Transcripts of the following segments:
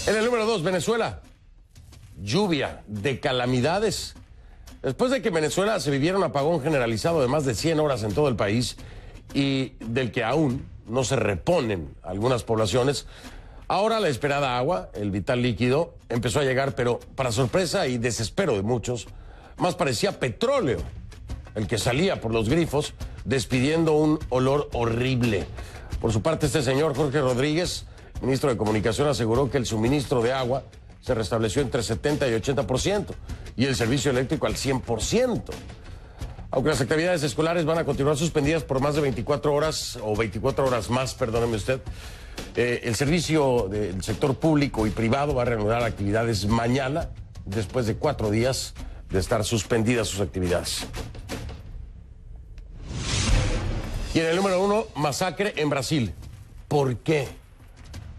En el número 2, Venezuela. Lluvia de calamidades. Después de que en Venezuela se viviera un apagón generalizado de más de 100 horas en todo el país y del que aún no se reponen algunas poblaciones, ahora la esperada agua, el vital líquido, empezó a llegar, pero para sorpresa y desespero de muchos, más parecía petróleo el que salía por los grifos, despidiendo un olor horrible. Por su parte, este señor Jorge Rodríguez, ministro de Comunicación, aseguró que el suministro de agua se restableció entre 70 y 80% y el servicio eléctrico al 100%. Aunque las actividades escolares van a continuar suspendidas por más de 24 horas, o 24 horas más, perdóneme usted, el servicio del sector público y privado va a reanudar actividades mañana, después de 4 días de estar suspendidas sus actividades. Y en el número 1, masacre en Brasil. ¿Por qué?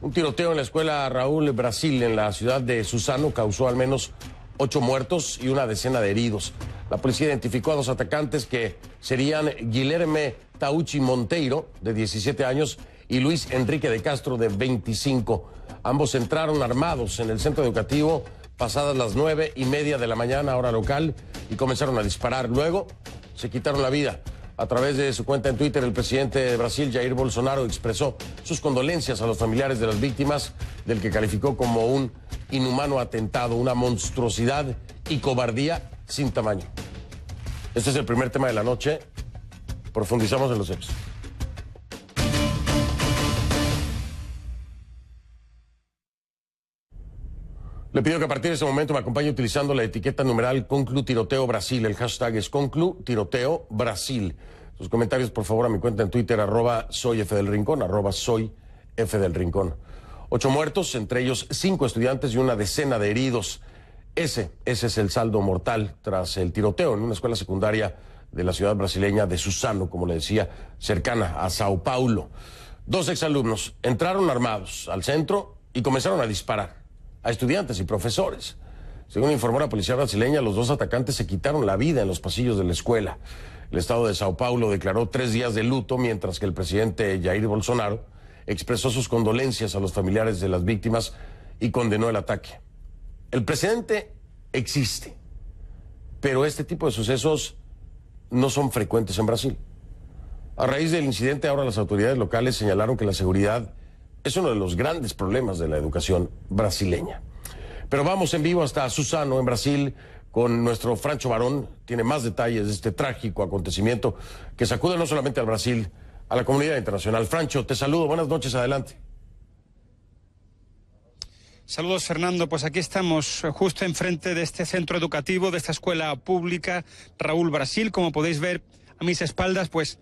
Un tiroteo en la escuela Raúl Brasil en la ciudad de Suzano causó al menos 8 muertos y una decena de heridos. La policía identificó a 2 atacantes que serían Guilherme Tauchi Monteiro, de 17 años, y Luis Enrique de Castro, de 25. Ambos entraron armados en el centro educativo pasadas las 9:30 de la mañana, hora local, y comenzaron a disparar. Luego se quitaron la vida. A través de su cuenta en Twitter, el presidente de Brasil, Jair Bolsonaro, expresó sus condolencias a los familiares de las víctimas, del que calificó como un inhumano atentado, una monstruosidad y cobardía sin tamaño. Este es el primer tema de la noche. Profundizamos en los hechos. Le pido que a partir de ese momento me acompañe utilizando la etiqueta numeral Conclu Tiroteo Brasil. El hashtag es Conclu Tiroteo Brasil. Sus comentarios, por favor, a mi cuenta en Twitter, @soyfdelrincón, @soyfdelrincón. 8 muertos, entre ellos 5 estudiantes y una decena de heridos. Ese es el saldo mortal tras el tiroteo en una escuela secundaria de la ciudad brasileña de Suzano, como le decía, cercana a Sao Paulo. 2 exalumnos entraron armados al centro y comenzaron a disparar a estudiantes y profesores. Según informó la policía brasileña, los 2 atacantes se quitaron la vida en los pasillos de la escuela. El estado de Sao Paulo declaró 3 días de luto, mientras que el presidente Jair Bolsonaro expresó sus condolencias a los familiares de las víctimas y condenó el ataque. El precedente existe, pero este tipo de sucesos no son frecuentes en Brasil. A raíz del incidente, ahora las autoridades locales señalaron que la seguridad es uno de los grandes problemas de la educación brasileña. Pero vamos en vivo hasta Suzano, en Brasil, con nuestro Francho Barón. Tiene más detalles de este trágico acontecimiento que sacude no solamente al Brasil, a la comunidad internacional. Francho, te saludo. Buenas noches, adelante. Saludos, Fernando. Pues aquí estamos justo enfrente de este centro educativo, de esta escuela pública Raúl Brasil. Como podéis ver a mis espaldas, pues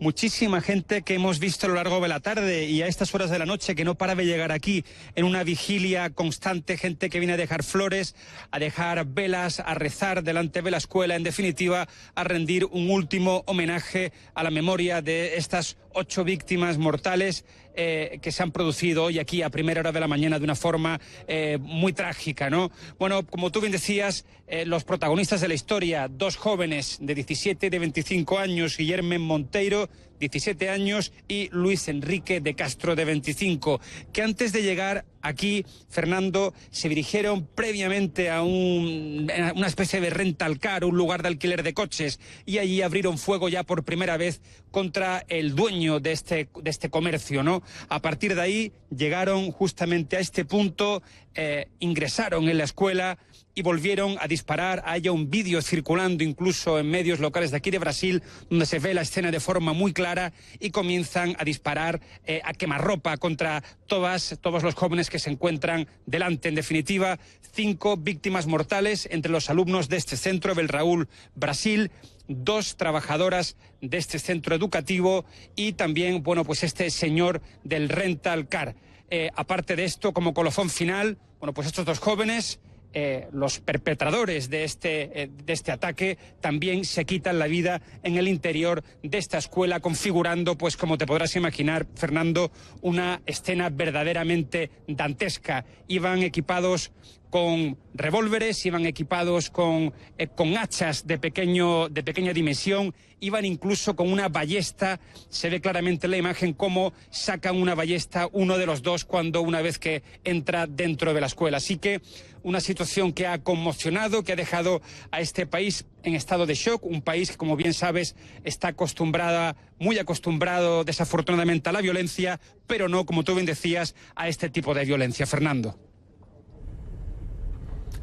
muchísima gente que hemos visto a lo largo de la tarde y a estas horas de la noche, que no para de llegar aquí en una vigilia constante, gente que viene a dejar flores, a dejar velas, a rezar delante de la escuela, en definitiva, a rendir un último homenaje a la memoria de estas 8 víctimas mortales que se han producido hoy aquí a primera hora de la mañana de una forma muy trágica, ¿no? Bueno, como tú bien decías, los protagonistas de la historia, 2 jóvenes de 17 y de 25 años, Guilherme Monteiro, 17 años, y Luis Enrique de Castro, de 25, que antes de llegar aquí, Fernando, se dirigieron previamente a una especie de rental car, un lugar de alquiler de coches, y allí abrieron fuego ya por primera vez contra el dueño de este comercio, ¿no? A partir de ahí llegaron justamente a este punto, ingresaron en la escuela y volvieron a disparar. Hay un vídeo circulando incluso en medios locales de aquí de Brasil, donde se ve la escena de forma muy clara, y comienzan a disparar a quemarropa contra todos los jóvenes que se encuentran delante. En definitiva, 5 víctimas mortales entre los alumnos de este centro del Raúl Brasil, 2 trabajadoras de este centro educativo y también, bueno, pues este señor del rental car. Aparte de esto, como colofón final, bueno, pues estos 2 jóvenes, los perpetradores de este ataque, también se quitan la vida en el interior de esta escuela, configurando, pues como te podrás imaginar, Fernando, una escena verdaderamente dantesca. Iban equipados con revólveres, iban equipados con hachas de pequeña dimensión, iban incluso con una ballesta. Se ve claramente en la imagen cómo sacan una ballesta uno de los dos una vez que entra dentro de la escuela. Así que una situación que ha conmocionado, que ha dejado a este país en estado de shock, un país que, como bien sabes, está muy acostumbrado desafortunadamente a la violencia, pero no, como tú bien decías, a este tipo de violencia. Fernando.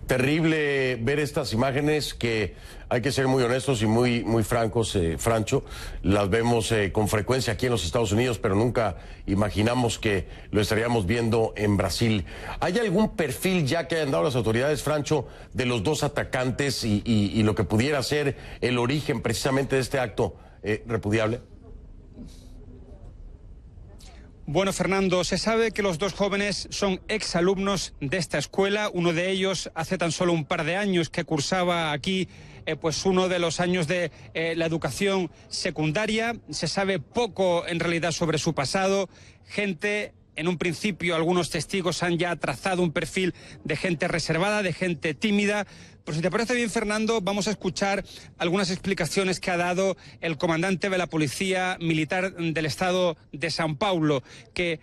Terrible ver estas imágenes que, hay que ser muy honestos y muy francos, Francho, las vemos con frecuencia aquí en los Estados Unidos, pero nunca imaginamos que lo estaríamos viendo en Brasil. ¿Hay algún perfil ya que hayan dado las autoridades, Francho, de los dos atacantes y lo que pudiera ser el origen precisamente de este acto repudiable? Bueno, Fernando, se sabe que los dos jóvenes son exalumnos de esta escuela. Uno de ellos hace tan solo un par de años que cursaba aquí pues uno de los años de la educación secundaria. Se sabe poco en realidad sobre su pasado. En un principio, algunos testigos han ya trazado un perfil de gente reservada, de gente tímida. Pero si te parece bien, Fernando, vamos a escuchar algunas explicaciones que ha dado el comandante de la Policía Militar del Estado de São Paulo, que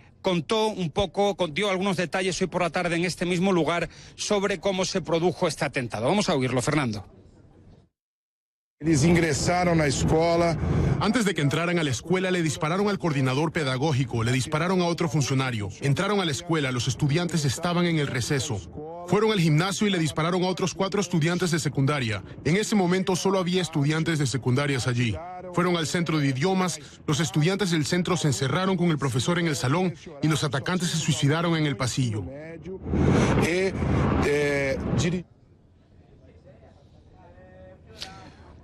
dio algunos detalles hoy por la tarde en este mismo lugar sobre cómo se produjo este atentado. Vamos a oírlo, Fernando. Eles ingresaron a la escuela. Antes de que entraran a la escuela, le dispararon al coordinador pedagógico, le dispararon a otro funcionario. Entraron a la escuela, los estudiantes estaban en el receso. Fueron al gimnasio y le dispararon a otros 4 estudiantes de secundaria. En ese momento solo había estudiantes de secundarias allí. Fueron al centro de idiomas, los estudiantes del centro se encerraron con el profesor en el salón y los atacantes se suicidaron en el pasillo.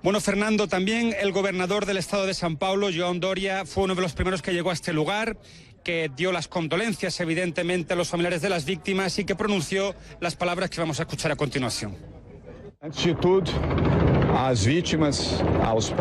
Bueno, Fernando, también el gobernador del estado de São Paulo, João Doria, fue uno de los primeros que llegó a este lugar, que dio las condolencias, evidentemente, a los familiares de las víctimas y que pronunció las palabras que vamos a escuchar a continuación.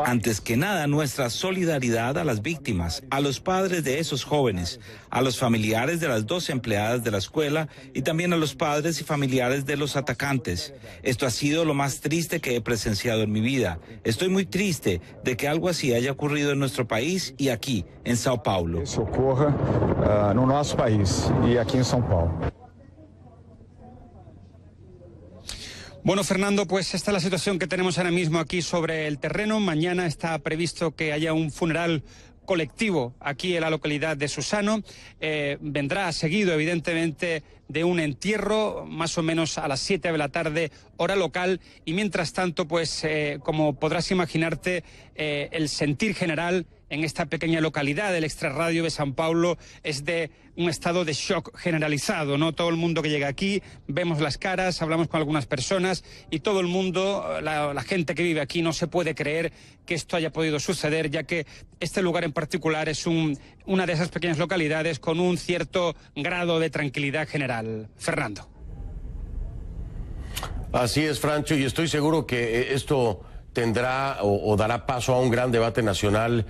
Antes que nada, nuestra solidaridad a las víctimas, a los padres de esos jóvenes, a los familiares de las 2 empleadas de la escuela y también a los padres y familiares de los atacantes. Esto ha sido lo más triste que he presenciado en mi vida. Estoy muy triste de que algo así haya ocurrido en nuestro país y aquí, en São Paulo. Eso ocurra en nuestro país y aquí en São Paulo. Bueno, Fernando, pues esta es la situación que tenemos ahora mismo aquí sobre el terreno. Mañana está previsto que haya un funeral colectivo aquí en la localidad de Suzano. Vendrá seguido, evidentemente, de un entierro, más o menos a las 7 de la tarde, hora local. Y mientras tanto, pues, como podrás imaginarte, el sentir general en esta pequeña localidad del extrarradio de São Paulo es de un estado de shock generalizado, ¿no? Todo el mundo que llega aquí, vemos las caras, hablamos con algunas personas y todo el mundo, la gente que vive aquí, no se puede creer que esto haya podido suceder, ya que este lugar en particular es una de esas pequeñas localidades con un cierto grado de tranquilidad general. Fernando. Así es, Francho, y estoy seguro que esto tendrá o dará paso a un gran debate nacional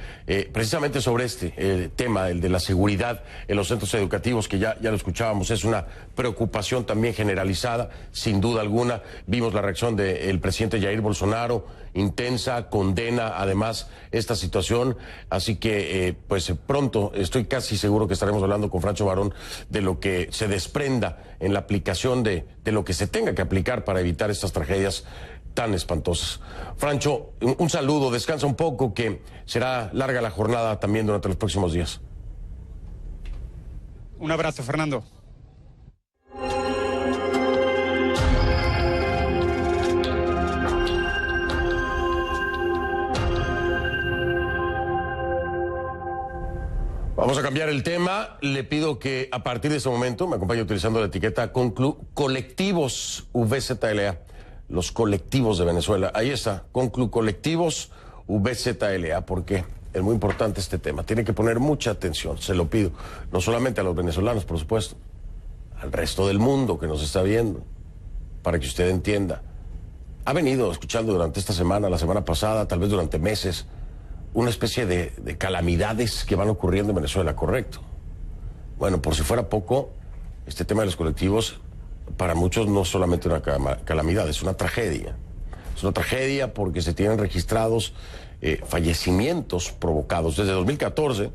precisamente sobre este tema, el de la seguridad en los centros educativos, que ya lo escuchábamos, es una preocupación también generalizada, sin duda alguna. Vimos la reacción del presidente Jair Bolsonaro, intensa, condena además esta situación, así que pues pronto estoy casi seguro que estaremos hablando con Francho Barón de lo que se desprenda en la aplicación de lo que se tenga que aplicar para evitar estas tragedias tan espantosas. Francho, un saludo, descansa un poco, que será larga la jornada también durante los próximos días. Un abrazo, Fernando. Vamos a cambiar el tema. Le pido que a partir de ese momento me acompañe utilizando la etiqueta Conclu Colectivos VZLA. Los colectivos de Venezuela. Ahí está, Conclu Colectivos VZLA, porque es muy importante este tema. Tiene que poner mucha atención, se lo pido. No solamente a los venezolanos, por supuesto, al resto del mundo que nos está viendo, para que usted entienda. Ha venido escuchando durante esta semana, la semana pasada, tal vez durante meses, una especie de calamidades que van ocurriendo en Venezuela, ¿correcto? Bueno, por si fuera poco, este tema de los colectivos para muchos no solamente una calamidad, es una tragedia. Es una tragedia porque se tienen registrados fallecimientos provocados desde 2014,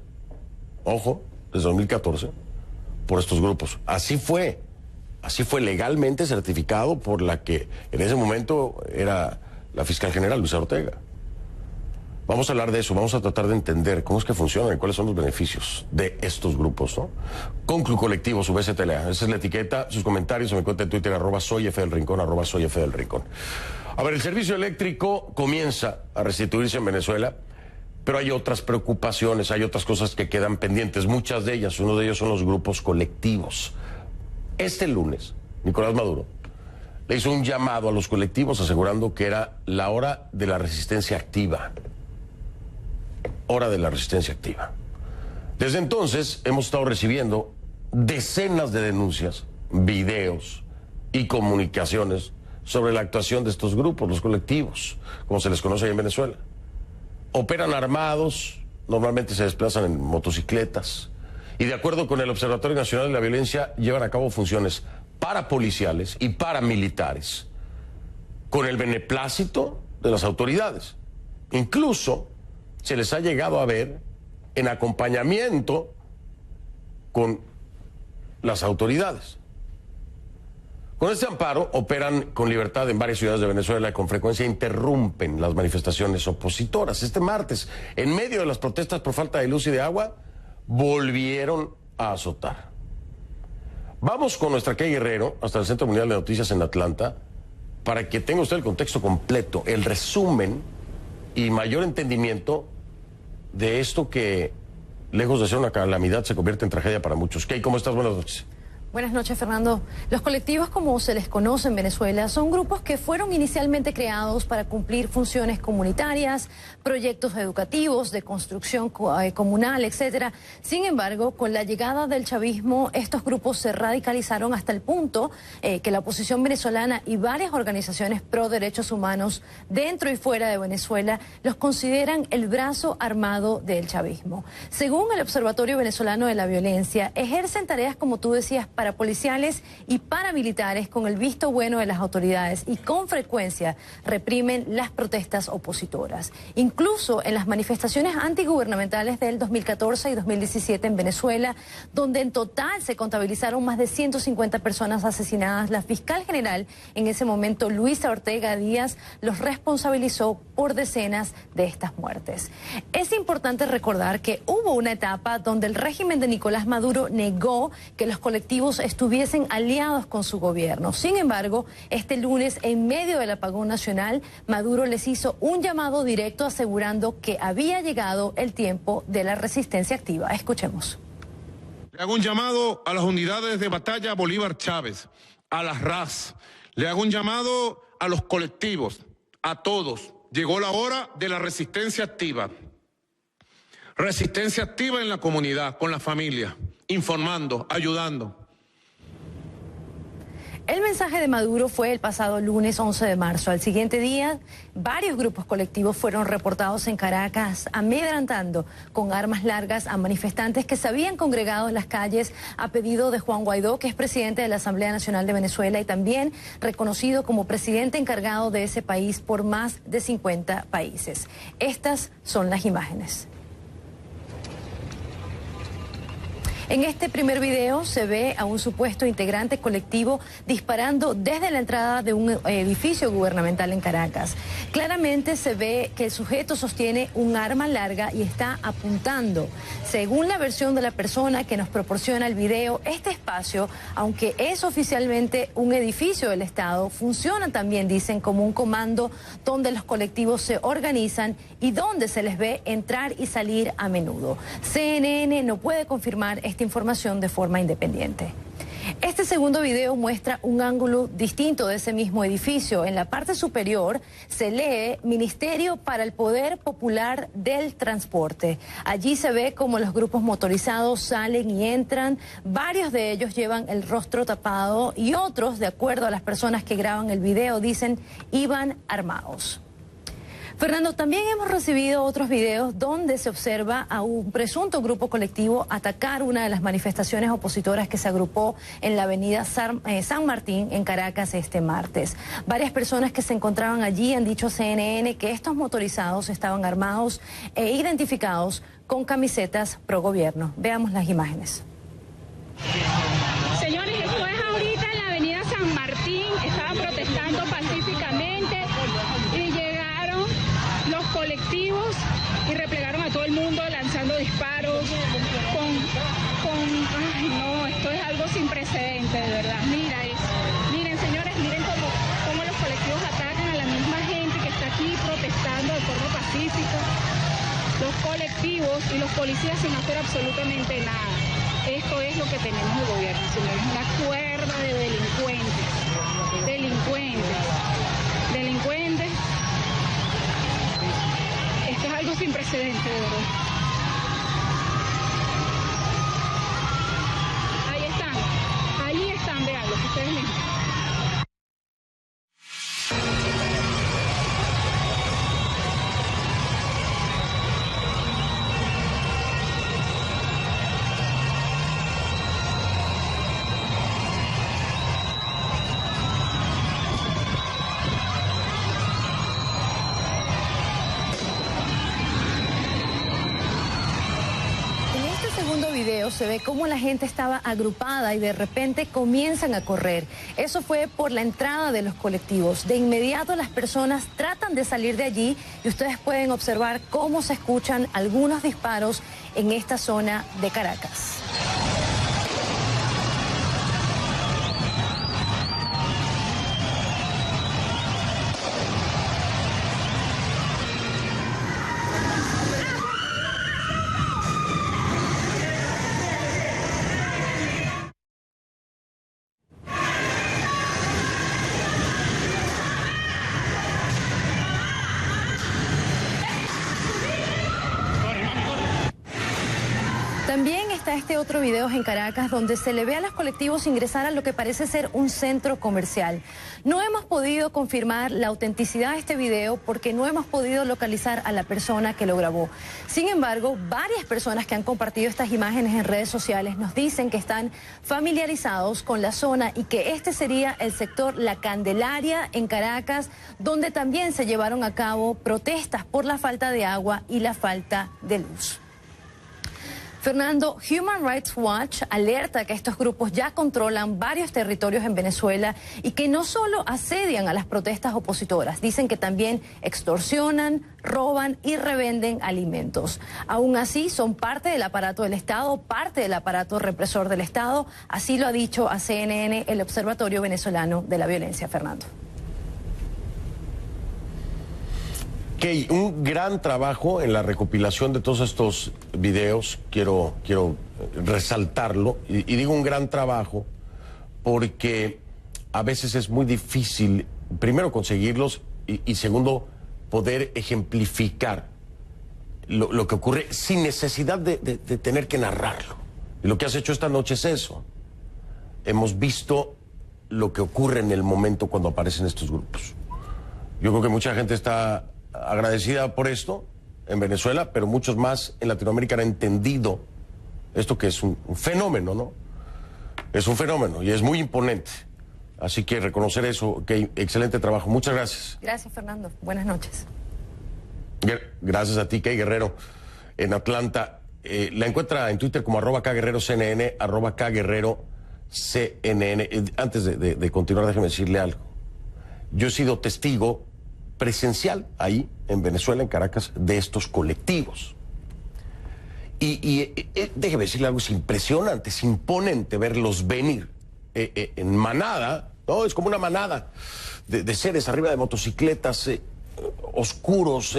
ojo, desde 2014, por estos grupos. Así fue legalmente certificado por la que en ese momento era la fiscal general, Luisa Ortega. Vamos a hablar de eso, vamos a tratar de entender cómo es que funcionan y cuáles son los beneficios de estos grupos, ¿no? Conclu Colectivo, su BCTLA, esa es la etiqueta, sus comentarios, me cuenta en Twitter, @soyfdelrincón, @soyfdelrincón. A ver, el servicio eléctrico comienza a restituirse en Venezuela, pero hay otras preocupaciones, hay otras cosas que quedan pendientes, muchas de ellas, uno de ellos son los grupos colectivos. Este lunes, Nicolás Maduro le hizo un llamado a los colectivos asegurando que era la hora de la resistencia activa. Hora de la resistencia activa. Desde entonces hemos estado recibiendo decenas de denuncias, videos y comunicaciones sobre la actuación de estos grupos, los colectivos, como se les conoce ahí en Venezuela. Operan armados, normalmente se desplazan en motocicletas y de acuerdo con el Observatorio Nacional de la Violencia llevan a cabo funciones parapoliciales y paramilitares con el beneplácito de las autoridades. Incluso se les ha llegado a ver en acompañamiento con las autoridades. Con este amparo operan con libertad en varias ciudades de Venezuela y con frecuencia interrumpen las manifestaciones opositoras. Este martes, en medio de las protestas por falta de luz y de agua, volvieron a azotar. Vamos con nuestra Kay Guerrero hasta el Centro Mundial de Noticias en Atlanta para que tenga usted el contexto completo, el resumen y mayor entendimiento de esto que, lejos de ser una calamidad, se convierte en tragedia para muchos. Kay, ¿cómo estás? Buenas noches. Buenas noches, Fernando. Los colectivos, como se les conoce en Venezuela, son grupos que fueron inicialmente creados para cumplir funciones comunitarias, proyectos educativos, de construcción comunal, etcétera. Sin embargo, con la llegada del chavismo, estos grupos se radicalizaron hasta el punto que la oposición venezolana y varias organizaciones pro derechos humanos dentro y fuera de Venezuela los consideran el brazo armado del chavismo. Según el Observatorio Venezolano de la Violencia, ejercen tareas, como tú decías, parapoliciales y paramilitares con el visto bueno de las autoridades y con frecuencia reprimen las protestas opositoras. Incluso en las manifestaciones antigubernamentales del 2014 y 2017 en Venezuela, donde en total se contabilizaron más de 150 personas asesinadas, la fiscal general en ese momento, Luisa Ortega Díaz, los responsabilizó por decenas de estas muertes. Es importante recordar que hubo una etapa donde el régimen de Nicolás Maduro negó que los colectivos estuviesen aliados con su gobierno. Sin embargo, este lunes, en medio del apagón nacional, Maduro les hizo un llamado directo asegurando que había llegado el tiempo de la resistencia activa. Escuchemos. Le hago un llamado a las unidades de batalla Bolívar Chávez, a las RAS. Le hago un llamado a los colectivos, a todos. Llegó la hora de la resistencia activa. Resistencia activa en la comunidad, con la familia, informando, ayudando. El mensaje de Maduro fue el pasado lunes 11 de marzo. Al siguiente día, varios grupos colectivos fueron reportados en Caracas, amedrantando con armas largas a manifestantes que se habían congregado en las calles a pedido de Juan Guaidó, que es presidente de la Asamblea Nacional de Venezuela y también reconocido como presidente encargado de ese país por más de 50 países. Estas son las imágenes. En este primer video se ve a un supuesto integrante colectivo disparando desde la entrada de un edificio gubernamental en Caracas. Claramente se ve que el sujeto sostiene un arma larga y está apuntando. Según la versión de la persona que nos proporciona el video, este espacio, aunque es oficialmente un edificio del Estado, funciona también, dicen, como un comando donde los colectivos se organizan y donde se les ve entrar y salir a menudo. CNN no puede confirmar esta información de forma independiente. Este segundo video muestra un ángulo distinto de ese mismo edificio. En la parte superior se lee Ministerio para el Poder Popular del Transporte. Allí se ve cómo los grupos motorizados salen y entran. Varios de ellos llevan el rostro tapado y otros, de acuerdo a las personas que graban el video, dicen iban armados. Fernando, también hemos recibido otros videos donde se observa a un presunto grupo colectivo atacar una de las manifestaciones opositoras que se agrupó en la avenida San Martín en Caracas este martes. Varias personas que se encontraban allí han dicho a CNN que estos motorizados estaban armados e identificados con camisetas pro gobierno. Veamos las imágenes. Señores, esto es ahorita en la avenida San Martín, estaban protestando pacíficamente y llegaron los colectivos y replegaron a todo el mundo lanzando disparos ay no, esto es algo sin precedentes, de verdad. Miren señores, miren cómo los colectivos atacan a la misma gente que está aquí protestando de forma pacífica. Los colectivos y los policías sin hacer absolutamente nada. Esto es lo que tenemos el gobierno, señores, una cuerda de delincuentes. Esto es algo sin precedentes, de verdad. Ahí están, vean, lo que ustedes ven. Video se ve cómo la gente estaba agrupada y de repente comienzan a correr. Eso fue por la entrada de los colectivos. De inmediato las personas tratan de salir de allí y ustedes pueden observar cómo se escuchan algunos disparos en esta zona de Caracas. También está este otro video en Caracas donde se le ve a los colectivos ingresar a lo que parece ser un centro comercial. No hemos podido confirmar la autenticidad de este video porque no hemos podido localizar a la persona que lo grabó. Sin embargo, varias personas que han compartido estas imágenes en redes sociales nos dicen que están familiarizados con la zona y que este sería el sector La Candelaria en Caracas, donde también se llevaron a cabo protestas por la falta de agua y la falta de luz. Fernando, Human Rights Watch alerta que estos grupos ya controlan varios territorios en Venezuela y que no solo asedian a las protestas opositoras, dicen que también extorsionan, roban y revenden alimentos. Aún así, son parte del aparato del Estado, parte del aparato represor del Estado, así lo ha dicho a CNN el Observatorio Venezolano de la Violencia. Fernando. Kay, un gran trabajo en la recopilación de todos estos videos, quiero resaltarlo, y digo un gran trabajo porque a veces es muy difícil, primero conseguirlos y segundo, poder ejemplificar lo que ocurre sin necesidad de tener que narrarlo. Y lo que has hecho esta noche es eso. Hemos visto lo que ocurre en el momento cuando aparecen estos grupos. Yo creo que mucha gente está agradecida por esto en Venezuela, pero muchos más en Latinoamérica han entendido esto que es un fenómeno, ¿no? Es un fenómeno y es muy imponente. Así que reconocer eso, que excelente trabajo. Muchas gracias. Gracias, Fernando. Buenas noches. Gracias a ti, Kay Guerrero, en Atlanta. La encuentra en Twitter como @KGuerreroCNN, @KGuerreroCNN. Antes de continuar, déjeme decirle algo. Yo he sido testigo presencial ahí en Venezuela, en Caracas, de estos colectivos. Y déjeme decirle algo, es impresionante, es imponente verlos venir en manada, ¿no? Es como una manada de seres arriba de motocicletas, oscuros.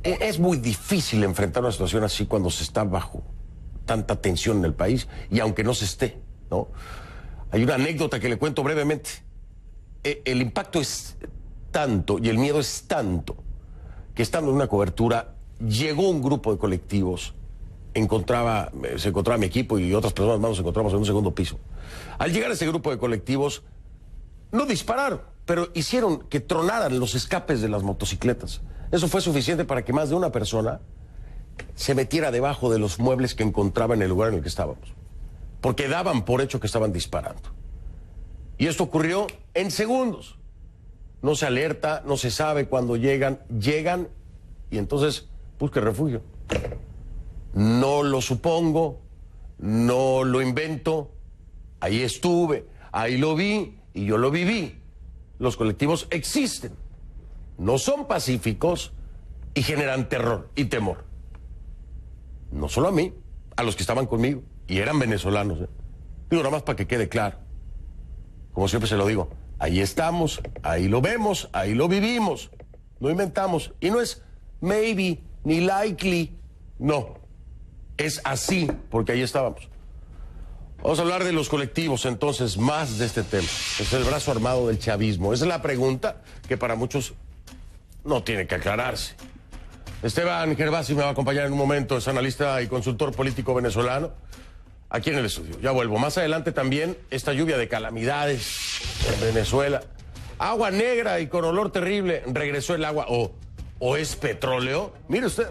Es muy difícil enfrentar una situación así cuando se está bajo tanta tensión en el país y aunque no se esté, ¿no? Hay una anécdota que le cuento brevemente. El impacto es tanto y el miedo es tanto que estando en una cobertura llegó un grupo de colectivos, se encontraba mi equipo y otras personas más, nos encontramos en un segundo piso. Al llegar ese grupo de colectivos no dispararon, pero hicieron que tronaran los escapes de las motocicletas. Eso fue suficiente para que más de una persona se metiera debajo de los muebles que encontraba en el lugar en el que estábamos, porque daban por hecho que estaban disparando. Y esto ocurrió en segundos. No se alerta, no se sabe cuándo llegan y entonces busque refugio. No lo supongo, no lo invento, ahí estuve, ahí lo vi y yo lo viví. Los colectivos existen, no son pacíficos y generan terror y temor. No solo a mí, a los que estaban conmigo y eran venezolanos. Digo, nada más para que quede claro. Como siempre se lo digo, ahí estamos, ahí lo vemos, ahí lo vivimos. No inventamos. Y no es maybe ni likely, no. Es así, porque ahí estábamos. Vamos a hablar de los colectivos, entonces, más de este tema. Es el brazo armado del chavismo. Esa es la pregunta que para muchos no tiene que aclararse. Esteban Gervasi me va a acompañar en un momento, es analista y consultor político venezolano, aquí en el estudio. Ya vuelvo. Más adelante también esta lluvia de calamidades en Venezuela. Agua negra y con olor terrible. ¿Regresó el agua o es petróleo? Mire usted,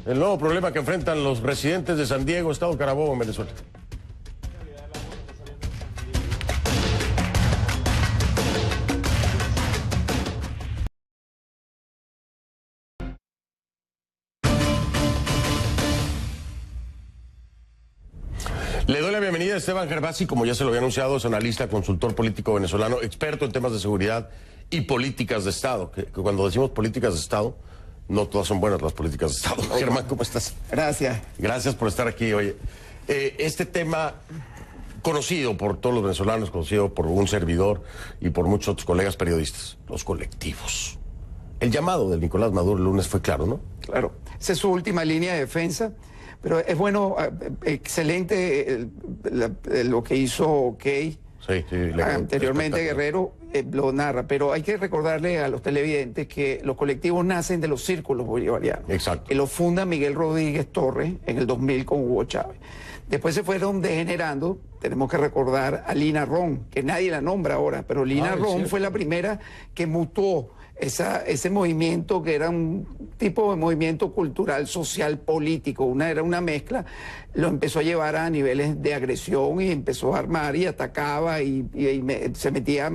el nuevo problema que enfrentan los residentes de San Diego, Estado Carabobo, en Venezuela. Le doy la bienvenida a Esteban Gervasi, como ya se lo había anunciado, es analista, consultor político venezolano, experto en temas de seguridad y políticas de Estado. Que cuando decimos políticas de Estado, no todas son buenas las políticas de Estado. Germán, ¿cómo estás? Gracias. Gracias por estar aquí, oye. Este tema conocido por todos los venezolanos, conocido por un servidor y por muchos otros colegas periodistas, los colectivos. El llamado de Nicolás Maduro el lunes fue claro, ¿no? Claro, esa es su última línea de defensa. Pero es bueno, excelente lo que hizo Key. Sí, Anteriormente Guerrero lo narra, pero hay que recordarle a los televidentes que los colectivos nacen de los círculos bolivarianos. Exacto. Que los funda Miguel Rodríguez Torres en el 2000 con Hugo Chávez. Después se fueron degenerando. Tenemos que recordar a Lina Ron, que nadie la nombra ahora, pero Lina Ron fue la primera que mutó ese movimiento, que era un tipo de movimiento cultural, social, político, era una mezcla, lo empezó a llevar a niveles de agresión y empezó a armar y atacaba se metía,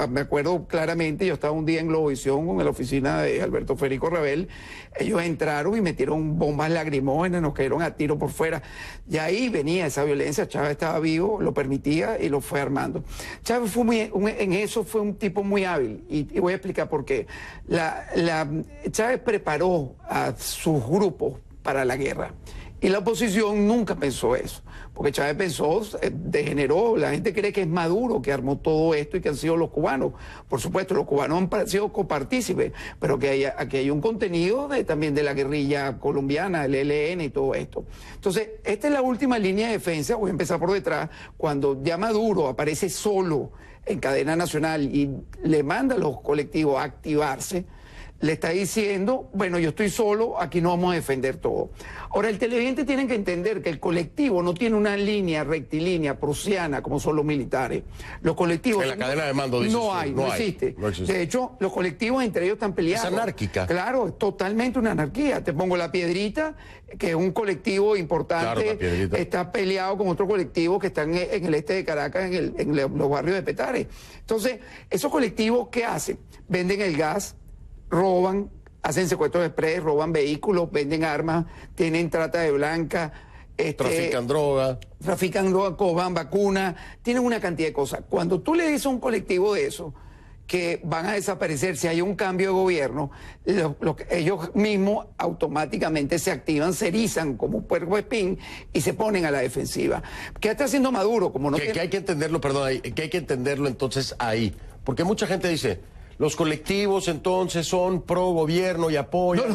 me acuerdo claramente, yo estaba un día en Globovisión con la oficina de Alberto Federico Rabel, ellos entraron y metieron bombas lacrimógenas, nos cayeron a tiro por fuera, y ahí venía esa violencia. Chávez estaba vivo, lo permitía y lo fue armando. Chávez en eso fue un tipo muy hábil, y voy a explicar por qué. Chávez preparó a sus grupos para la guerra y la oposición nunca pensó eso, porque Chávez pensó, degeneró, la gente cree que es Maduro que armó todo esto y que han sido los cubanos. Por supuesto, los cubanos han sido copartícipes, pero que aquí hay un contenido también de la guerrilla colombiana, el ELN y todo esto. Entonces, esta es la última línea de defensa. Voy a empezar por detrás. Cuando ya Maduro aparece solo en cadena nacional y le manda a los colectivos a activarse, le está diciendo, bueno, yo estoy solo, aquí no vamos a defender todo. Ahora, el televidente tiene que entender que el colectivo no tiene una línea rectilínea prusiana como son los militares. Los colectivos... En la cadena de mando, dices, no existe. De hecho, los colectivos entre ellos están peleados. Es anárquica. Claro, es totalmente una anarquía. Te pongo La Piedrita, que es un colectivo importante, claro, está peleado con otro colectivo que están en el este de Caracas, en los barrios de Petare. Entonces, esos colectivos, ¿qué hacen? Venden el gas, roban, hacen secuestros express, roban vehículos, venden armas, tienen trata de blanca, trafican droga, cobran vacunas, tienen una cantidad de cosas. Cuando tú le dices a un colectivo de eso que van a desaparecer si hay un cambio de gobierno, ellos mismos automáticamente se activan, se erizan como un puerco espín y se ponen a la defensiva. ¿Qué está haciendo Maduro? Como no que hay que entenderlo, perdón, que hay que entenderlo entonces ahí, porque mucha gente dice, los colectivos entonces son pro gobierno y apoyan.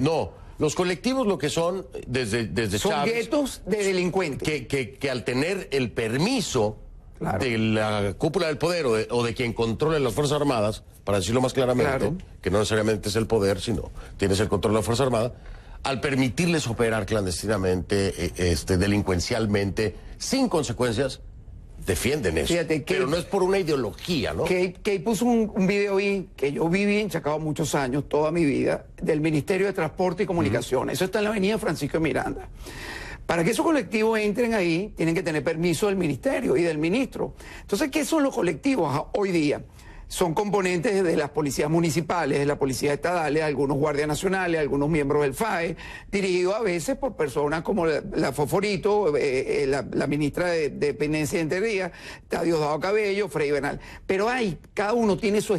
No, los colectivos lo que son desde son Chávez, guetos de delincuentes. Que al tener el permiso, claro, de la cúpula del poder o de quien controle las Fuerzas Armadas, para decirlo más claramente, claro, que no necesariamente es el poder, sino tienes el control de la Fuerza Armada, al permitirles operar clandestinamente, delincuencialmente, sin consecuencias, defienden eso. Fíjate, pero no es por una ideología, ¿no? Que puso un video ahí, que yo viví en Chacao muchos años, toda mi vida, del Ministerio de Transporte y Comunicaciones. Eso está en la avenida Francisco de Miranda. Para que esos colectivos entren ahí, tienen que tener permiso del ministerio y del ministro. Entonces, ¿qué son los colectivos hoy día? Son componentes de las policías municipales, de la policía estatal, algunos guardias nacionales, algunos miembros del FAE, dirigidos a veces por personas como la Fosforito, la ministra de Dependencia y Entería, Diosdado Cabello, Frei Bernal. Pero cada uno tiene su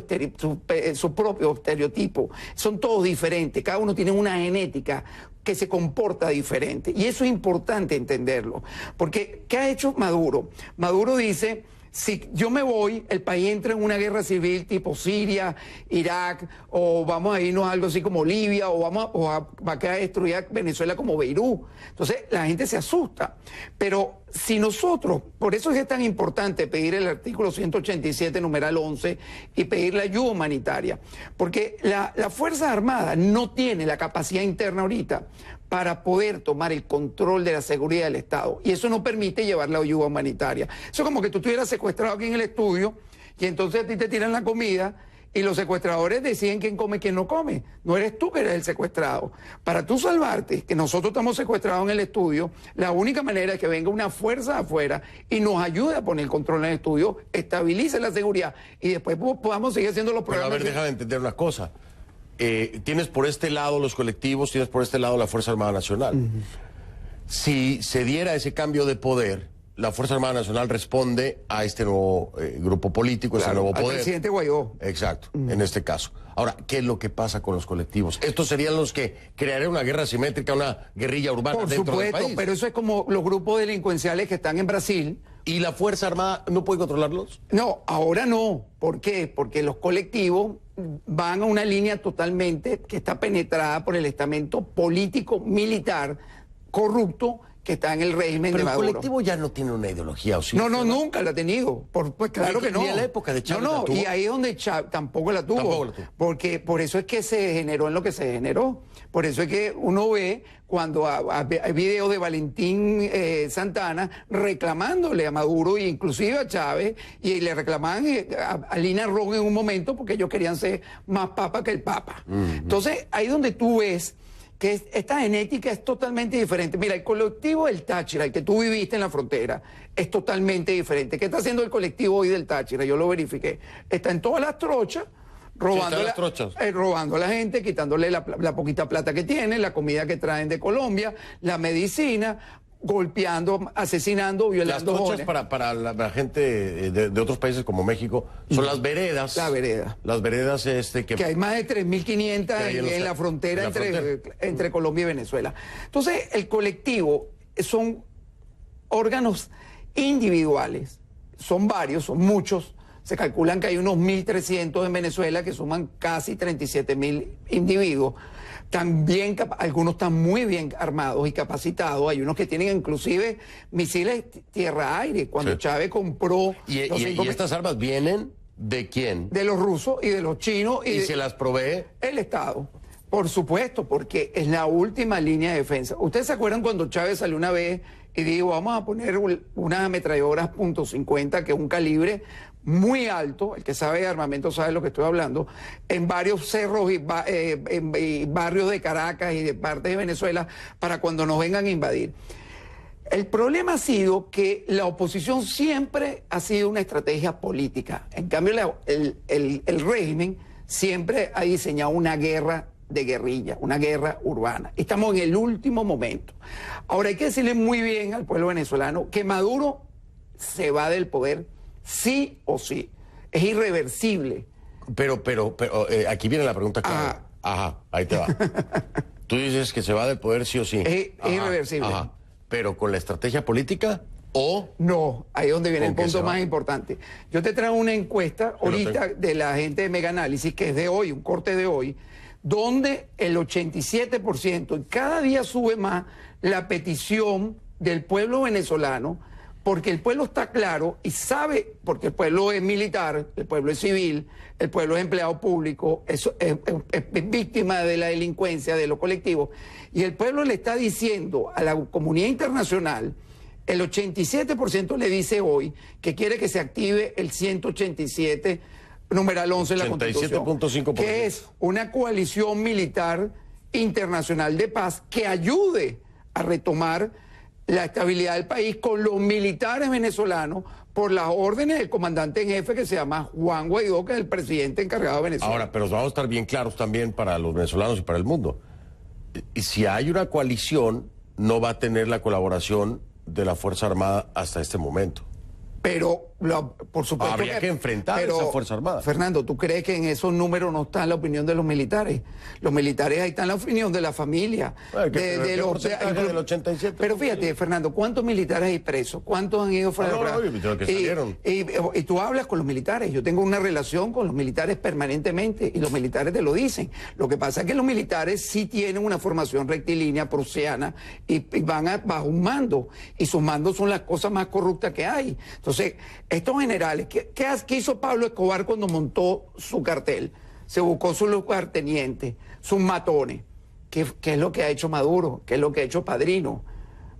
propio estereotipo, son todos diferentes, cada uno tiene una genética que se comporta diferente. Y eso es importante entenderlo, porque ¿qué ha hecho Maduro? Maduro dice: si yo me voy, el país entra en una guerra civil tipo Siria, Irak, o vamos a irnos a algo así como Libia, o va a quedar destruida Venezuela como Beirut. Entonces la gente se asusta. Pero si nosotros, por eso es tan importante pedir el artículo 187, numeral 11, y pedir la ayuda humanitaria, porque las Fuerzas Armadas no tienen la capacidad interna ahorita para poder tomar el control de la seguridad del Estado. Y eso no permite llevar la ayuda humanitaria. Eso es como que tú estuvieras secuestrado aquí en el estudio y entonces a ti te tiran la comida y los secuestradores deciden quién come y quién no come. No eres tú que eres el secuestrado. Para tú salvarte, que nosotros estamos secuestrados en el estudio, la única manera es que venga una fuerza afuera y nos ayude a poner el control en el estudio, estabilice la seguridad y después podamos seguir haciendo los programas. Pero a ver, déjame entender una cosa. Tienes por este lado los colectivos, tienes por este lado la Fuerza Armada Nacional. Si se diera ese cambio de poder, la Fuerza Armada Nacional responde a este nuevo grupo político, ese nuevo poder. Al presidente Guaidó. Exacto, en este caso. Ahora, ¿qué es lo que pasa con los colectivos? ¿Estos serían los que crearían una guerra asimétrica, una guerrilla urbana dentro del país? Por supuesto, pero eso es como los grupos delincuenciales que están en Brasil. ¿Y la Fuerza Armada no puede controlarlos? No, ahora no. ¿Por qué? Porque los colectivos van a una línea totalmente que está penetrada por el estamento político, militar, corrupto, que está en el régimen de Maduro. Pero el colectivo ya no tiene una ideología, ¿o sí? No, nunca la ha tenido. Pues claro que no. Ni en la época de Chávez la tuvo. Y ahí es donde Chávez tampoco la tuvo. Porque por eso es que se generó en lo que se generó. Por eso es que uno ve cuando hay videos de Valentín Santana reclamándole a Maduro e inclusive a Chávez, y le reclamaban a Lina Ron en un momento porque ellos querían ser más papa que el papa. Entonces, ahí donde tú ves que esta genética es totalmente diferente. Mira, el colectivo del Táchira, el que tú viviste en la frontera, es totalmente diferente. ¿Qué está haciendo el colectivo hoy del Táchira? Yo lo verifiqué. Está en todas las trochas, robando a la gente, quitándole la poquita plata que tienen, la comida que traen de Colombia, la medicina, golpeando, asesinando, violando. Las trochas para la gente de otros países como México son las veredas. La vereda. Las veredas que hay más de 3.500 en la frontera entre Colombia y Venezuela. Entonces, el colectivo son órganos individuales, son varios, son muchos. Se calculan que hay unos 1.300 en Venezuela que suman casi 37.000 individuos. También algunos están muy bien armados y capacitados. Hay unos que tienen inclusive misiles tierra-aire. Cuando Chávez compró... ¿Y estas armas vienen de quién? De los rusos y de los chinos. ¿Y se las provee? El Estado. Por supuesto, porque es la última línea de defensa. ¿Ustedes se acuerdan cuando Chávez salió una vez y dijo, vamos a poner unas ametralladoras .50, que es un calibre muy alto, el que sabe de armamento sabe de lo que estoy hablando, en varios cerros y barrios de Caracas y de partes de Venezuela para cuando nos vengan a invadir? El problema ha sido que la oposición siempre ha sido una estrategia política. En cambio, el régimen siempre ha diseñado una guerra de guerrilla, una guerra urbana. Estamos en el último momento. Ahora hay que decirle muy bien al pueblo venezolano que Maduro se va del poder sí o sí. Es irreversible. Pero aquí viene la pregunta clave. Ajá, ahí te va. Tú dices que se va del poder sí o sí. Es irreversible. Ajá. Pero con la estrategia política o... No, ahí es donde viene el punto más importante. Yo te traigo una encuesta ahorita de la gente de Mega Análisis, que es de hoy, un corte de hoy, donde el 87%, y cada día sube más la petición del pueblo venezolano, porque el pueblo está claro y sabe, porque el pueblo es militar, el pueblo es civil, el pueblo es empleado público, es víctima de la delincuencia, de los colectivos, y el pueblo le está diciendo a la comunidad internacional El 87% le dice hoy que quiere que se active el 187, numeral 11 de la Constitución, 87.5%. que es una coalición militar internacional de paz que ayude a retomar la estabilidad del país con los militares venezolanos por las órdenes del comandante en jefe que se llama Juan Guaidó, que es el presidente encargado de Venezuela. Ahora, pero vamos a estar bien claros también para los venezolanos y para el mundo. Y si hay una coalición, no va a tener la colaboración de la Fuerza Armada hasta este momento. Pero, por supuesto, habría que enfrentar a esa Fuerza Armada. Fernando, ¿tú crees que en esos números no está la opinión de los militares? Los militares, ahí está la opinión de la familia. Bueno, del 87%. Pero fíjate, Fernando, ¿cuántos militares hay presos? ¿Cuántos han ido fuera y tú hablas con los militares. Yo tengo una relación con los militares permanentemente y los militares te lo dicen. Lo que pasa es que los militares sí tienen una formación rectilínea prusiana y van bajo un mando. Y sus mandos son las cosas más corruptas que hay. Entonces, estos generales, ¿qué hizo Pablo Escobar cuando montó su cartel? Se buscó sus lugartenientes, sus matones. ¿Qué es lo que ha hecho Maduro? ¿Qué es lo que ha hecho Padrino?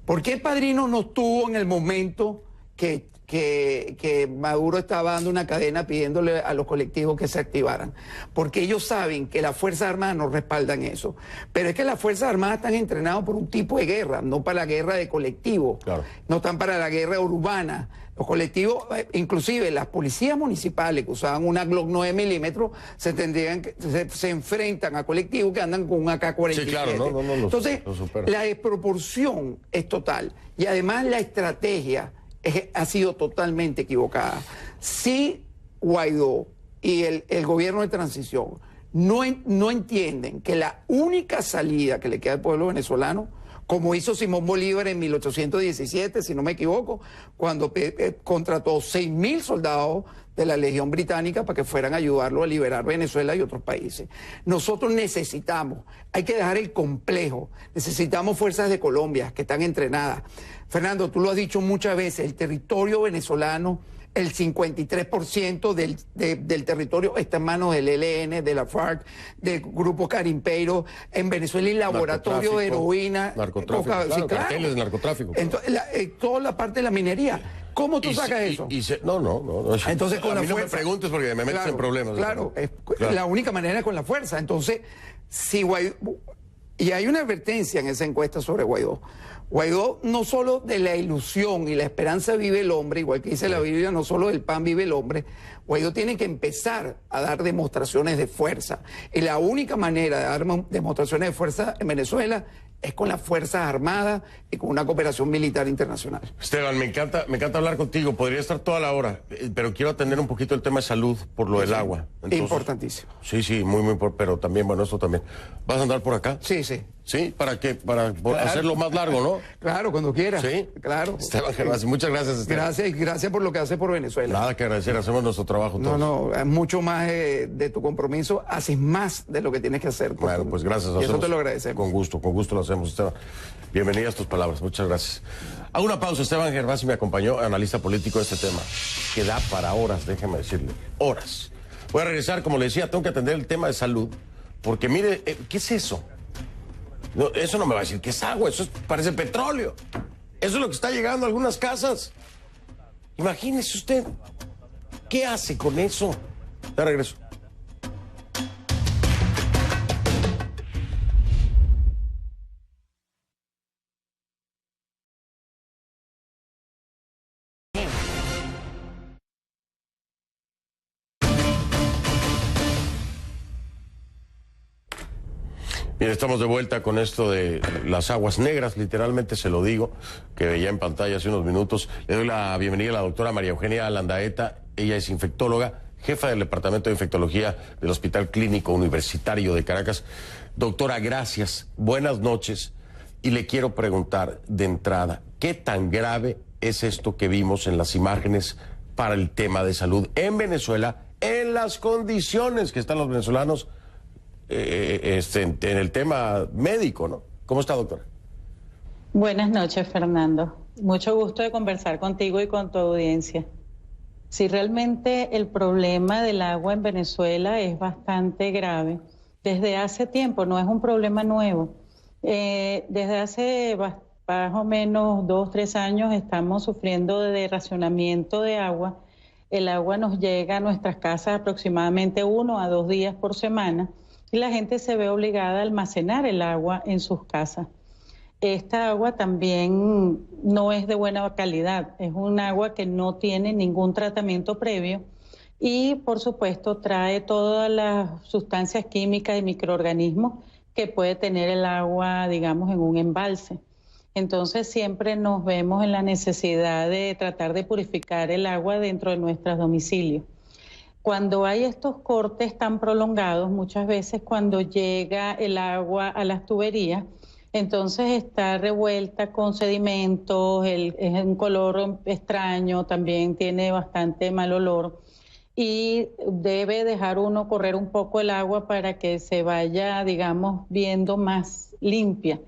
¿Por qué Padrino no estuvo en el momento que Maduro estaba dando una cadena pidiéndole a los colectivos que se activaran? Porque ellos saben que las Fuerzas Armadas no respaldan eso. Pero es que las Fuerzas Armadas están entrenadas por un tipo de guerra, no para la guerra de colectivo, claro. No están para la guerra urbana. Los colectivos, inclusive las policías municipales que usaban una Glock 9 milímetros, se enfrentan a colectivos que andan con un AK-47. Sí, claro, Entonces, la desproporción es total. Y además la estrategia ha sido totalmente equivocada. Si Guaidó y el gobierno de transición no entienden que la única salida que le queda al pueblo venezolano, como hizo Simón Bolívar en 1817, si no me equivoco, cuando contrató 6.000 soldados de la Legión Británica para que fueran a ayudarlo a liberar Venezuela y otros países. Nosotros hay que dejar el complejo, necesitamos fuerzas de Colombia que están entrenadas. Fernando, tú lo has dicho muchas veces, el territorio venezolano, el 53% del territorio está en manos del ELN, de la FARC, del grupo Carimpeiro, en Venezuela y laboratorio de heroína. Narcotráfico, claro, carteles de narcotráfico. Entonces, toda la parte de la minería. ¿Cómo tú sacas eso? No. Entonces, con la fuerza. No me preguntes porque me metes en problemas. Claro, la única manera es con la fuerza. Entonces, si Guaidó... Y hay una advertencia en esa encuesta sobre Guaidó. Guaidó, no solo de la ilusión y la esperanza vive el hombre, igual que dice la Biblia, no solo del pan vive el hombre. Guaidó tiene que empezar a dar demostraciones de fuerza. Y la única manera de dar demostraciones de fuerza en Venezuela es con las Fuerzas Armadas y con una cooperación militar internacional. Esteban, me encanta hablar contigo. Podría estar toda la hora, pero quiero atender un poquito el tema de salud por lo del agua. Entonces, importantísimo. Sí, muy importante, pero también, bueno, esto también. ¿Vas a andar por acá? Sí. ¿Sí? ¿Para qué? Para hacerlo más largo, ¿no? Claro, cuando quieras. Sí. Claro. Esteban Gervasi, muchas gracias, Esteban. Gracias por lo que haces por Venezuela. Nada que agradecer, hacemos nuestro trabajo todos. No, mucho más de tu compromiso, haces más de lo que tienes que hacer. Bueno, pues gracias. Y eso te lo agradecemos. Con gusto lo hacemos, Esteban. Bienvenidas tus palabras, muchas gracias. Hago una pausa, Esteban Gervasi me acompañó, analista político de este tema, que da para horas, déjeme decirle, horas. Voy a regresar, como le decía, tengo que atender el tema de salud, porque mire, ¿qué es eso? No, eso no me va a decir que es agua, eso parece petróleo. Eso es lo que está llegando a algunas casas. Imagínese usted, ¿qué hace con eso? Ya regreso. Bien, estamos de vuelta con esto de las aguas negras, literalmente se lo digo, que veía en pantalla hace unos minutos. Le doy la bienvenida a la doctora María Eugenia Landaeta. Ella es infectóloga, jefa del Departamento de Infectología del Hospital Clínico Universitario de Caracas. Doctora, gracias, buenas noches. Y le quiero preguntar de entrada, ¿qué tan grave es esto que vimos en las imágenes para el tema de salud en Venezuela, en las condiciones que están los venezolanos en el tema médico, ¿no? ¿Cómo está, doctora? Buenas noches, Fernando. Mucho gusto de conversar contigo y con tu audiencia. Sí, realmente el problema del agua en Venezuela es bastante grave. Desde hace tiempo, no es un problema nuevo. Desde hace más o menos 2 o 3 años estamos sufriendo de racionamiento de agua. El agua nos llega a nuestras casas aproximadamente 1 a 2 días por semana y la gente se ve obligada a almacenar el agua en sus casas. Esta agua también no es de buena calidad, es un agua que no tiene ningún tratamiento previo y, por supuesto, trae todas las sustancias químicas y microorganismos que puede tener el agua, digamos, en un embalse. Entonces siempre nos vemos en la necesidad de tratar de purificar el agua dentro de nuestros domicilios. Cuando hay estos cortes tan prolongados, muchas veces cuando llega el agua a las tuberías, entonces está revuelta con sedimentos, es un color extraño, también tiene bastante mal olor y debe dejar uno correr un poco el agua para que se vaya, digamos, viendo más limpia.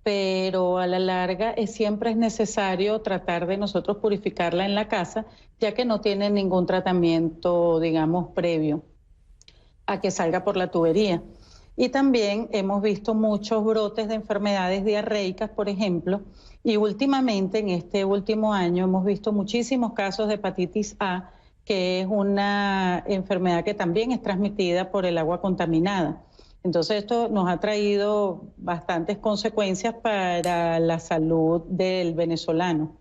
Pero a la larga siempre es necesario tratar de nosotros purificarla en la casa, ya que no tiene ningún tratamiento, digamos, previo a que salga por la tubería. Y también hemos visto muchos brotes de enfermedades diarreicas, por ejemplo, y últimamente, en este último año, hemos visto muchísimos casos de hepatitis A, que es una enfermedad que también es transmitida por el agua contaminada. Entonces esto nos ha traído bastantes consecuencias para la salud del venezolano.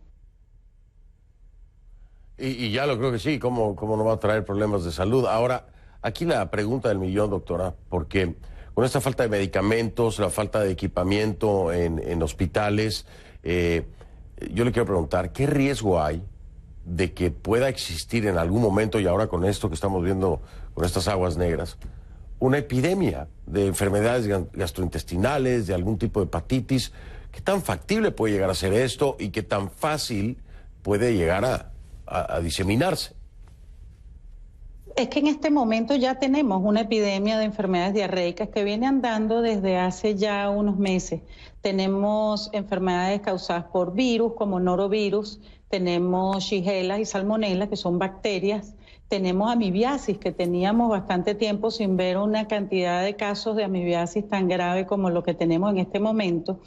Y ya lo creo que sí, ¿cómo no va a traer problemas de salud? Ahora, aquí la pregunta del millón, doctora, porque con esta falta de medicamentos, la falta de equipamiento en hospitales, yo le quiero preguntar, ¿qué riesgo hay de que pueda existir en algún momento, y ahora con esto que estamos viendo con estas aguas negras, una epidemia de enfermedades gastrointestinales, de algún tipo de hepatitis? ¿Qué tan factible puede llegar a ser esto y qué tan fácil puede llegar a diseminarse? Es que en este momento ya tenemos una epidemia de enfermedades diarreicas que viene andando desde hace ya unos meses. Tenemos enfermedades causadas por virus como norovirus, tenemos Shigella y Salmonella, que son bacterias. Tenemos amibiasis, que teníamos bastante tiempo sin ver una cantidad de casos de amibiasis tan grave como lo que tenemos en este momento.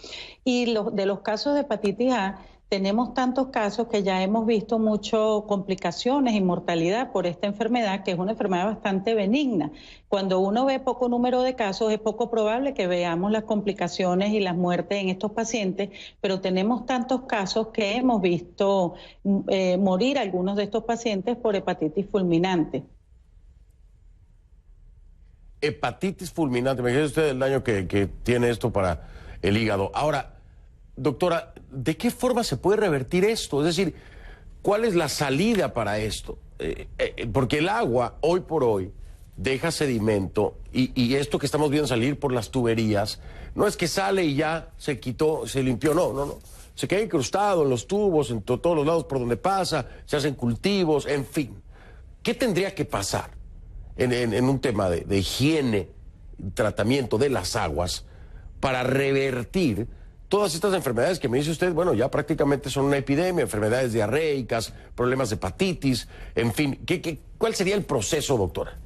Y de los casos de hepatitis A, tenemos tantos casos que ya hemos visto muchas complicaciones y mortalidad por esta enfermedad, que es una enfermedad bastante benigna. Cuando uno ve poco número de casos, es poco probable que veamos las complicaciones y las muertes en estos pacientes, pero tenemos tantos casos que hemos visto morir algunos de estos pacientes por hepatitis fulminante. Hepatitis fulminante, me dice usted el daño que tiene esto para el hígado. Ahora, doctora, ¿de qué forma se puede revertir esto? Es decir, ¿cuál es la salida para esto? Porque el agua, hoy por hoy, deja sedimento y esto que estamos viendo salir por las tuberías, no es que sale y ya se quitó, se limpió, no. Se queda incrustado en los tubos, en todos los lados por donde pasa, se hacen cultivos, en fin. ¿Qué tendría que pasar en un tema de higiene, tratamiento de las aguas para revertir todas estas enfermedades que me dice usted? Bueno, ya prácticamente son una epidemia, enfermedades diarreicas, problemas de hepatitis, en fin. ¿Cuál sería el proceso, doctora?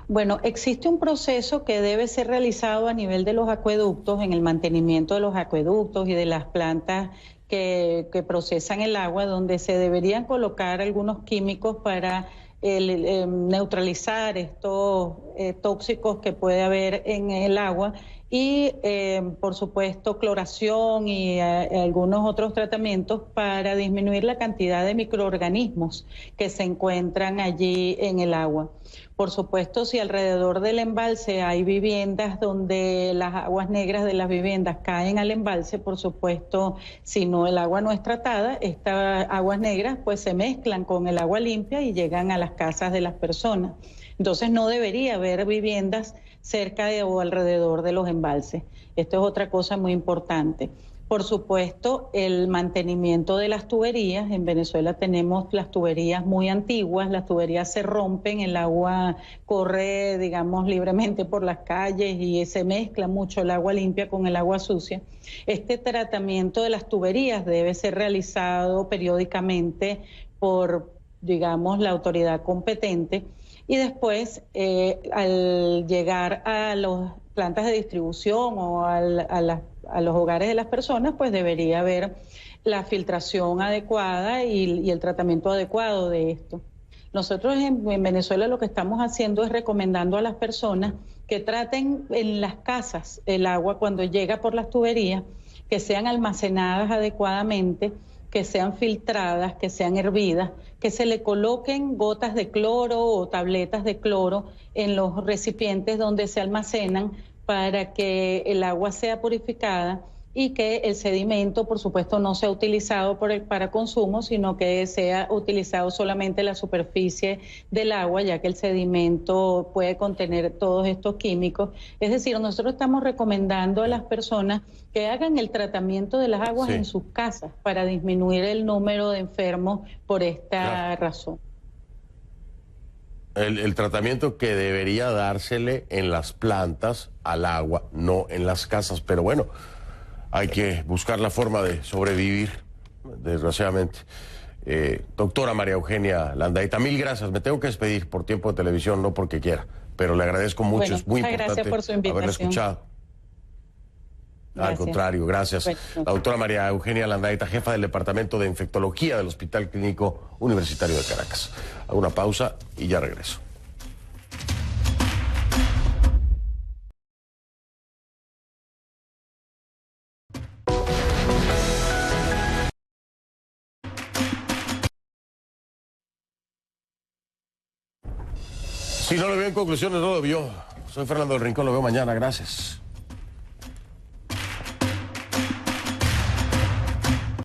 Bueno, existe un proceso que debe ser realizado a nivel de los acueductos, en el mantenimiento de los acueductos y de las plantas que procesan el agua, donde se deberían colocar algunos químicos para neutralizar estos tóxicos que puede haber en el agua y, por supuesto, cloración y algunos otros tratamientos para disminuir la cantidad de microorganismos que se encuentran allí en el agua. Por supuesto, si alrededor del embalse hay viviendas donde las aguas negras de las viviendas caen al embalse, por supuesto, si no el agua no es tratada, estas aguas negras pues se mezclan con el agua limpia y llegan a las casas de las personas. Entonces no debería haber viviendas cerca o alrededor de los embalses. Esto es otra cosa muy importante. Por supuesto, el mantenimiento de las tuberías. En Venezuela tenemos las tuberías muy antiguas, las tuberías se rompen, el agua corre, digamos, libremente por las calles y se mezcla mucho el agua limpia con el agua sucia. Este tratamiento de las tuberías debe ser realizado periódicamente por digamos, la autoridad competente. Y después, al llegar a las plantas de distribución o a los hogares de las personas, pues debería haber la filtración adecuada y el tratamiento adecuado de esto. Nosotros en Venezuela lo que estamos haciendo es recomendando a las personas que traten en las casas el agua cuando llega por las tuberías, que sean almacenadas adecuadamente, que sean filtradas, que sean hervidas, que se le coloquen gotas de cloro o tabletas de cloro en los recipientes donde se almacenan para que el agua sea purificada y que el sedimento, por supuesto, no sea utilizado para consumo, sino que sea utilizado solamente la superficie del agua, ya que el sedimento puede contener todos estos químicos. Es decir, nosotros estamos recomendando a las personas que hagan el tratamiento de las aguas en sus casas para disminuir el número de enfermos por esta razón. El tratamiento que debería dársele en las plantas al agua, no en las casas, pero bueno, hay que buscar la forma de sobrevivir, desgraciadamente. Doctora María Eugenia Landaeta, mil gracias. Me tengo que despedir por tiempo de televisión, no porque quiera, pero le agradezco mucho. Bueno, es muy importante por su haberla escuchado. Gracias. Al contrario, gracias. Bueno. La doctora María Eugenia Landaeta, jefa del Departamento de Infectología del Hospital Clínico Universitario de Caracas. Hago una pausa y ya regreso. Si no lo vio en conclusiones, no lo vio. Soy Fernando del Rincón, lo veo mañana. Gracias.